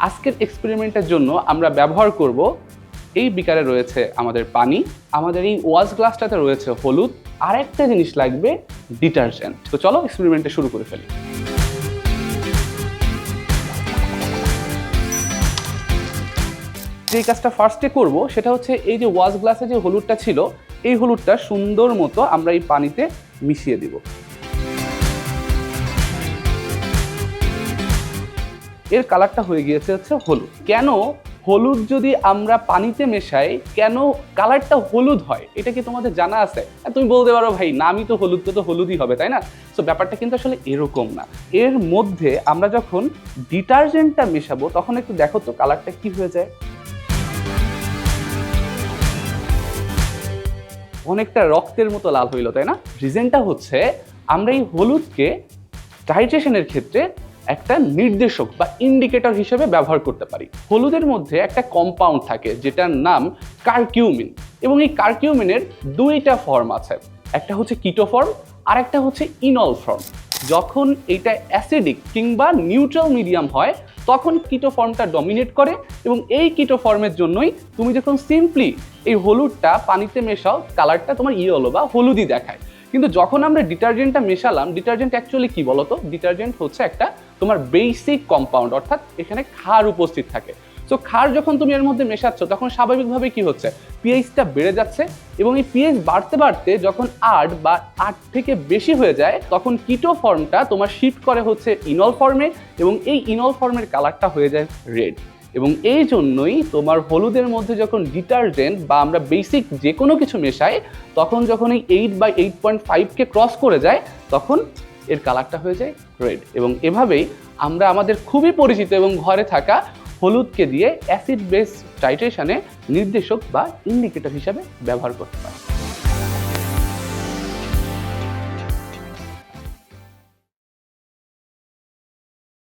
আজকের এক্সপেরিমেন্টের জন্য আমরা ব্যবহার করব এই বিকারে রয়েছে আমাদের পানি, আমাদের এই ওয়াশ গ্লাসটাতে রয়েছে হলুদ, আর একটা জিনিস লাগবে ডিটারজেন্ট। তো চলো এক্সপেরিমেন্টটা শুরু করে ফেলি। যে কাজটা ফার্স্টে করব সেটা হচ্ছে এই যে ওয়াশ গ্লাসে যে হলুদটা ছিল, এই হলুদটা সুন্দর মতো আমরা এই পানিতে মিশিয়ে দিব। এর কালারটা হয়ে গিয়েছে হচ্ছে হলুদ। কেন হলুদ যদি আমরা পানিতে মেশাই কেন কালারটা হলুদ হয়, এটা কি তোমাদের জানা আছে? তুমি বলতে পারো ভাই নামই তো হলুদ, তো হলুদই হবে, তাই না? সো ব্যাপারটা কিন্তু আসলে এরকম না। এর মধ্যে আমরা যখন ডিটারজেন্টটা মেশাবো তখন একটু দেখো তো কালারটা কি হয়ে যায়। অনেকটা রক্তের মতো লাল হইল, তাই না? রিজনটা হচ্ছে আমরা এই হলুদকে ডাইজেশনের ক্ষেত্রে একটা নির্দেশক বা ইন্ডিকেটর হিসেবে ব্যবহার করতে পারি। হলুদের মধ্যে একটা কম্পাউন্ড থাকে যেটার নাম কারকিউমিন, এবং এই কারকিউমিনের দুইটা ফর্ম আছে, একটা হচ্ছে কিটো ফর্ম আর একটা হচ্ছে ইনল ফর্ম। যখন এইটা অ্যাসিডিক কিংবা নিউট্রাল মিডিয়াম হয় তখন কিটো ফর্মটা ডমিনেট করে, এবং এই কিটো ফর্মের জন্যই তুমি যখন সিম্পলি এই হলুদটা পানিতে মেশাও কালারটা তোমার ইয়েলো বা হলুদই দেখায়। কিন্তু যখন আমরা ডিটারজেন্টটা মেশালাম, ডিটারজেন্ট অ্যাকচুয়ালি কি বলতো? ডিটারজেন্ট হচ্ছে একটা তোমার বেসিক কম্পাউন্ড, অর্থাৎ এখানে ক্ষার উপস্থিত থাকে। সো ক্ষার যখন তুমি এর মধ্যে মেশাচ্ছ তখন স্বাভাবিকভাবে কি হচ্ছে, পিএইচটা বেড়ে যাচ্ছে, এবং এই পিএইচ বাড়তে বাড়তে যখন 8 বা 8 থেকে বেশি হয়ে যায় তখন কিটো ফর্মটা তোমার শিফট করে হচ্ছে ইনল ফর্মে, এবং এই ইনল ফর্মের কালারটা হয়ে যায় রেড। এবং এই জন্যই তোমার হলুদের মধ্যে যখন ডিটারজেন্ট বা আমরা বেসিক যে কোনো কিছু মেশাই তখন যখন এই 8 বা 8.5কে ক্রস করে যায় তখন এর কালারটা হয়ে যায় রেড। এবং এভাবেই আমরা আমাদের খুবই পরিচিত এবং ঘরে থাকা হলুদকে দিয়ে অ্যাসিড বেস টাইট্রেশনে নির্দেশক বা ইন্ডিকেটর হিসাবে ব্যবহার করতে পারি।